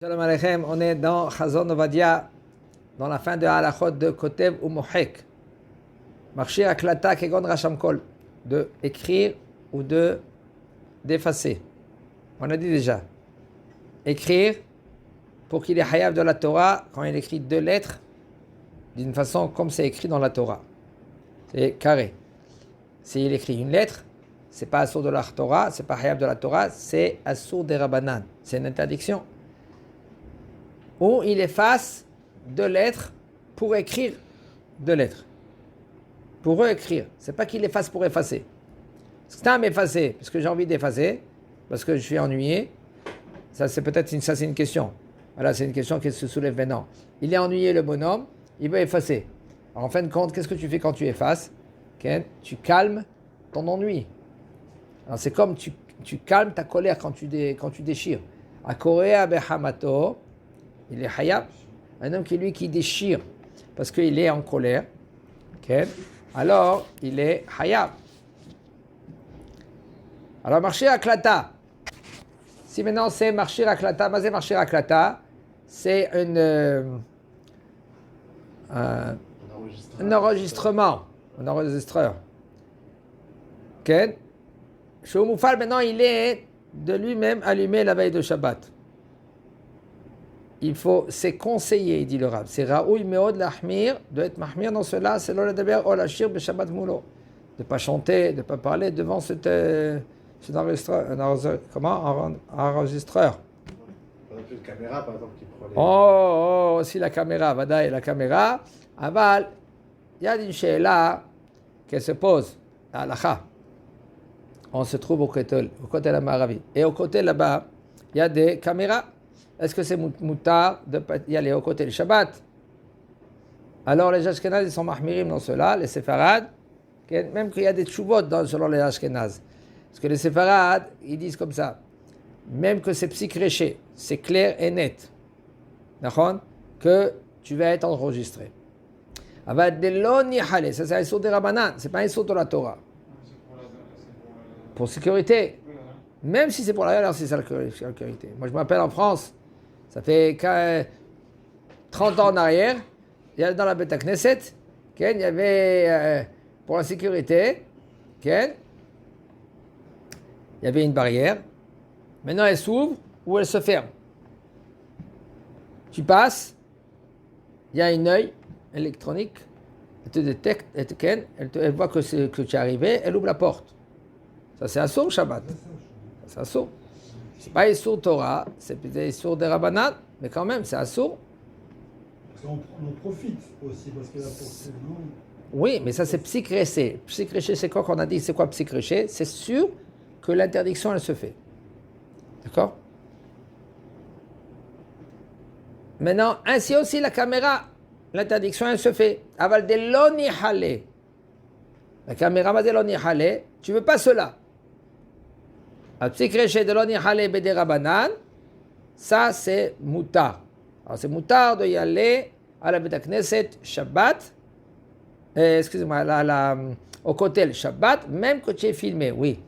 Shalom Aleichem, on est dans Chazon Ovadia, dans la fin de Halachot de Kotev ou Mohek. Marcher aklata kegon rasham kol, de écrire ou d'effacer. On a dit déjà, écrire pour qu'il est hayav de la Torah quand il écrit deux lettres d'une façon comme c'est écrit dans la Torah. C'est carré. S'il écrit une lettre, c'est pas assour de la Torah, c'est pas hayav de la Torah, c'est assour des Rabbanan. C'est une interdiction. Ou il efface deux lettres pour écrire deux lettres. Pour réécrire. C'est pas qu'il efface pour effacer. C'est un effacer, parce que j'ai envie d'effacer, parce que je suis ennuyé. Ça, c'est peut-être une question. Voilà, c'est une question qui se soulève maintenant. Il est ennuyé, le bonhomme, il veut effacer. Alors, en fin de compte, qu'est-ce que tu fais quand tu effaces? Okay? Tu calmes ton ennui. Alors, c'est comme tu calmes ta colère quand tu déchires. A Korea behamato. Il est hayab, un homme qui déchire parce qu'il est en colère, okay? Alors il est hayab. Alors marcher aklata. Si maintenant c'est marcher aklata, mazé marcher aklata, c'est un enregistrement, un enregistreur. Okay? Shoumoufal maintenant il est de lui-même allumé la veille de Shabbat. C'est conseillé, dit le Rav. C'est Raoui Meod Lahmir, de être mahmir dans cela, c'est l'ol d'aber ol ashir b'Shabbat moulo. De ne pas chanter, de ne pas parler devant cet enregistreur. Enregistreur. Une caméra, par exemple, qui prend les... Aussi la caméra, Vadaï, la caméra. Aval, il y a une sheila qui se pose, à l'Acha. On se trouve au côté de Maravi. Et au côté là-bas, il y a des caméras. Est-ce que c'est moutar d'y aller au côté du Shabbat? Alors les Ashkenazes ils sont mahmirim dans cela, les Séfarades, même qu'il y a des tchouvot selon les Ashkenazes. Parce que les Séfarades, ils disent comme ça, même que c'est psychréché, c'est clair et net, d'accord, que tu vas être enregistré. Ça c'est un sourd des Rabbanan, c'est pas un sourd de la Torah. Pour sécurité. Même si c'est pour la alors c'est ça la sécurité. Moi je m'appelle en France. Ça fait 30 ans en arrière, il y avait dans la Beta Knesset, il y avait, pour la sécurité, il y avait une barrière. Maintenant, elle s'ouvre ou elle se ferme. Tu passes, il y a un œil électronique, elle te détecte, elle voit que tu es arrivé, elle ouvre la porte. Ça, c'est un sourd Shabbat. C'est un sourd. C'est pas Issour Torah, c'est peut-être Issour des Rabbanan, mais quand même, c'est Assour. On profite aussi, parce que là, pour Oui, mais ça, c'est psychréché. Psychréché, c'est quoi qu'on a dit? C'est quoi psychréché? C'est sûr que l'interdiction, elle se fait. D'accord? Maintenant, ainsi aussi la caméra, l'interdiction, elle se fait. Aval de l'oni halé. La caméra va de l'oni halé. Tu veux pas cela? Ça c'est moutar. Alors c'est moutar de y aller à la Beta Knesset Shabbat, au côté Shabbat, même que tu es filmé, oui.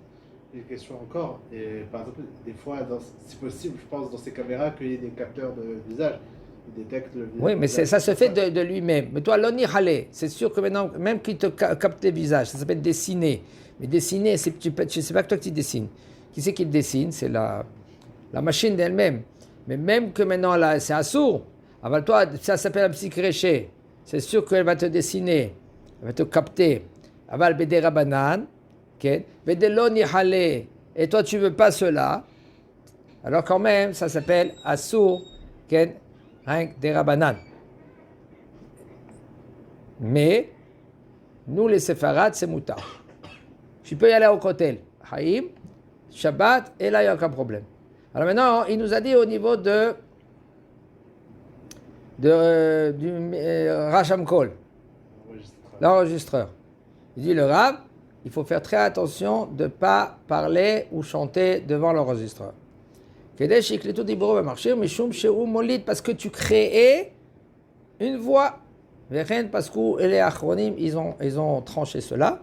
Une question encore, et par exemple, des fois, si possible, je pense dans ces caméras qu'il y ait des capteurs de visage. Ils détectent le visage. Oui, mais ça se fait de lui-même. Mais toi, l'oni halé, c'est sûr que maintenant, même qu'il te capte les visages, ça s'appelle dessiner. Mais dessiner, c'est pas que toi qui dessines. Qui c'est qui le dessine? C'est la machine d'elle-même. Mais même que maintenant, là, c'est assourd. Alors toi, ça s'appelle un psychréché. C'est sûr qu'elle va te dessiner. Elle va te capter. Aval bede rabanan. Bede loni halé. Et toi, tu veux pas cela. Alors quand même, ça s'appelle assourd. Rien des rabanan. Mais, nous, les séfarades, c'est moutar. Tu peux y aller au côté. Haïm. Shabbat, et là, il n'y a aucun problème. Alors maintenant, il nous a dit au niveau du Rasham Kol, l'enregistreur. Il dit le Rav, il faut faire très attention de ne pas parler ou chanter devant l'enregistreur. Parce que tu créais une voix. Parce que les achronymes, ils ont tranché cela.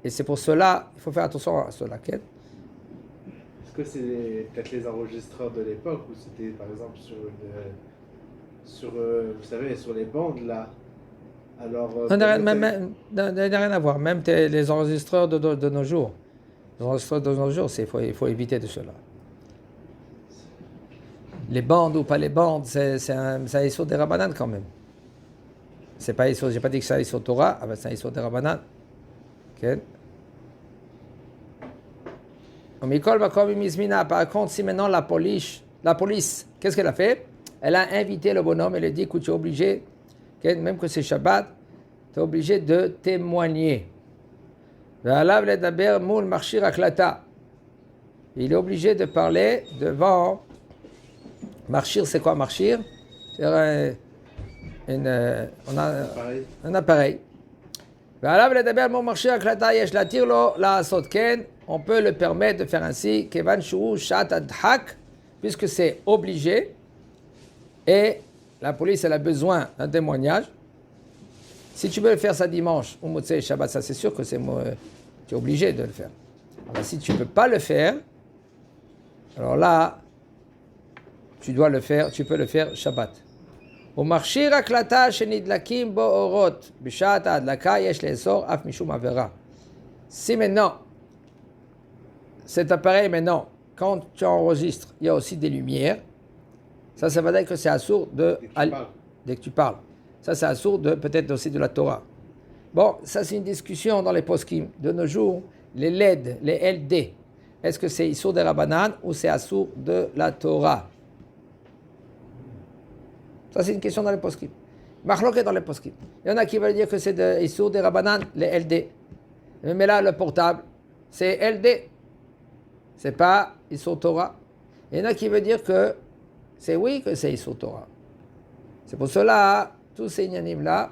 Et c'est pour cela, il faut faire attention à cela. que c'est peut-être les enregistreurs de l'époque ou c'était par exemple vous savez, sur les bandes là. Alors, Ça n'a rien à voir. Même les enregistreurs de nos jours. Les enregistreurs de nos jours, il faut éviter de cela. Les bandes ou pas les bandes, c'est un Issour des Rabbanan quand même. C'est pas Issour, j'ai pas dit que c'est un Issour Torah, c'est un Issour des Rabbanan. Okay. Par contre, si maintenant la police, qu'est-ce qu'elle a fait? Elle a invité le bonhomme, elle lui a dit, écoute, tu es obligé, même que c'est Shabbat, tu es obligé de témoigner. Il est obligé de parler devant. Marchir, c'est quoi marchir? C'est un appareil. On peut le permettre de faire ainsi, puisque c'est obligé, et la police elle a besoin d'un témoignage. Si tu veux le faire ça dimanche, ou Motzei Shabbat, ça c'est sûr que tu es obligé de le faire. Alors, si tu ne peux pas le faire, alors là, tu dois le faire, tu peux le faire Shabbat. ומכשיר הקלטה שנדלקים בו אורות בשעת ההדלקה יש לאסור אף משום עבירה. Si maintenant, cet appareil maintenant, quand tu enregistres, il y a aussi des lumières, ça veut dire que c'est assourd dès que tu parles. Ça c'est assourd peut-être aussi de la Torah. Bon, ça c'est une discussion dans les poskim. De nos jours, les LED, les LD, est-ce que c'est assourd des Rabbanan ou c'est assourd de la Torah? Ça, c'est une question dans les poskim. Machloket dans les poskim. Il y en a qui veulent dire que c'est Issour des Rabbanan, les LD. Mais là, le portable, c'est LD. C'est pas Issour Torah. Il y en a qui veulent dire que c'est Issour Torah. C'est pour cela, tous ces inanimes-là,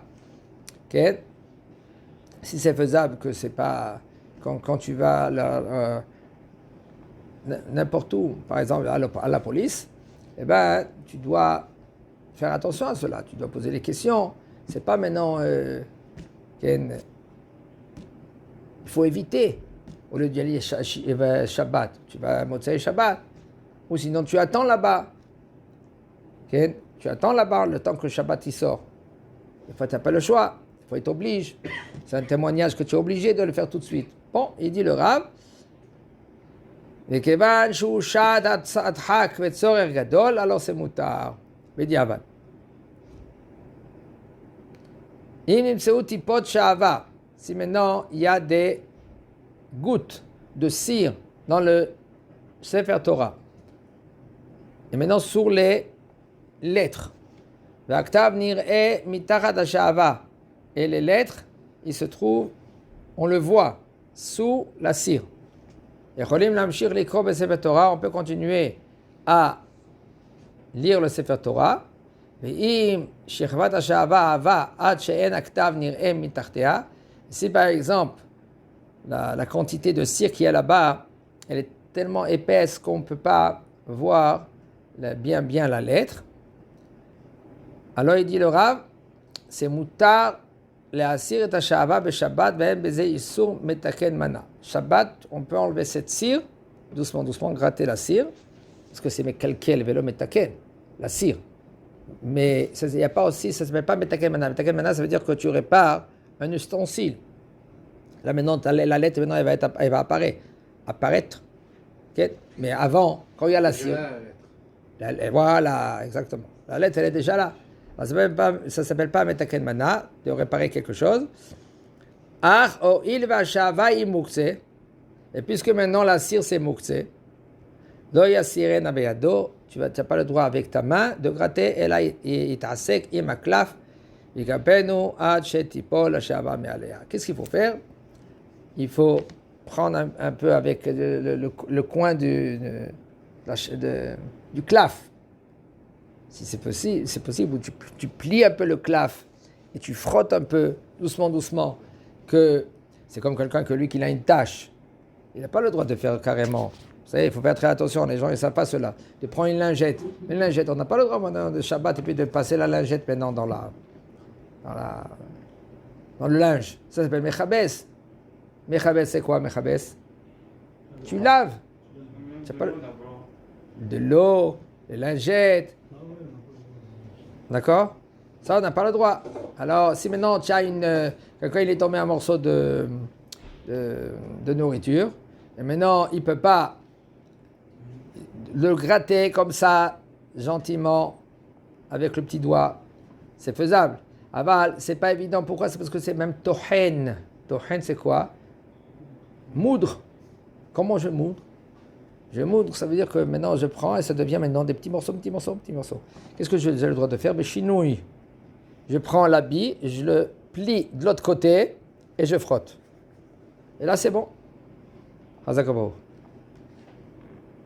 si c'est faisable, que c'est pas. Quand tu vas n'importe où, par exemple à la police, eh ben, tu dois faire attention à cela, tu dois poser les questions. C'est pas maintenant il faut éviter. Au lieu d'y aller Shabbat, tu vas à Motzei Shabbat. Ou sinon tu attends là-bas. Tu attends là-bas le temps que le Shabbat y sort. Des fois tu n'as pas le choix, il faut être obligé. C'est un témoignage que tu es obligé de le faire tout de suite. Bon, il dit le Rav, alors c'est moutar. בדיעבד. אם נמצאו טיפות שעווה, si maintenant il y a des gouttes de cire dans le Sefer Torah, et maintenant sur les lettres, והכתב נראה מתחת השעווה, et les lettres, ils se trouvent, on le voit, sous la cire. יכולים להמשיך לקרוא בספר תורה, on peut continuer à lire le Sefer Torah, ואם שכבת השעווה עבה עד שאין הכתב נראה מתחתיה, si par exemple la quantité de cire qui est là-bas, elle est tellement épaisse qu'on ne peut pas voir bien la lettre, alors il dit le Rav, c'est mutar להסיר את השעווה בשבת ואין בזה איסור מתקן מנה. Shabbat, on peut enlever cette cire, doucement, gratter la cire, parce que c'est mekalkel velo metaken, la cire. Mais il n'y a pas aussi, ça ne s'appelle pas metaken mana. Metaken mana, ça veut dire que tu répares un ustensile. Là maintenant, la lettre, maintenant, elle va apparaître. Okay? Mais avant, quand il y a la cire, voilà, exactement. La lettre, elle est déjà là. Ça ne s'appelle pas metaken mana, de réparer quelque chose. Et puisque maintenant la cire c'est mukse, tu n'as pas le droit avec ta main de gratter, et là il t'asek imaklaf, qu'est-ce qu'il faut faire? Il faut prendre un peu avec le coin du claf. Si c'est possible, tu plies un peu le claf et tu frottes un peu doucement. Que c'est comme quelqu'un que lui qu'il a une tâche, il n'a pas le droit de faire carrément. Vous savez, il faut faire très attention, les gens ils ne savent pas cela. De prendre une lingette, on n'a pas le droit maintenant de Shabbat et puis de passer la lingette maintenant dans le linge. Ça s'appelle mechabes. Mechabes c'est quoi mechabes? Tu laves. C'est pas de l'eau, les lingettes. Ah ouais, D'accord? Ça, on n'a pas le droit. Alors, si maintenant tu as quelqu'un il est tombé un morceau de nourriture, et maintenant il ne peut pas le gratter comme ça, gentiment, avec le petit doigt, c'est faisable. Aval, c'est pas évident. Pourquoi? C'est parce que c'est même tohen. Tohen, c'est quoi? Moudre. Comment je moudre? Je moudre, ça veut dire que maintenant je prends et ça devient maintenant des petits morceaux, petits morceaux, petits morceaux. Qu'est-ce que j'ai le droit de faire? Mais chinouille. Je prends l'habit, je le plie de l'autre côté et je frotte. Et là, c'est bon. Hazakabou.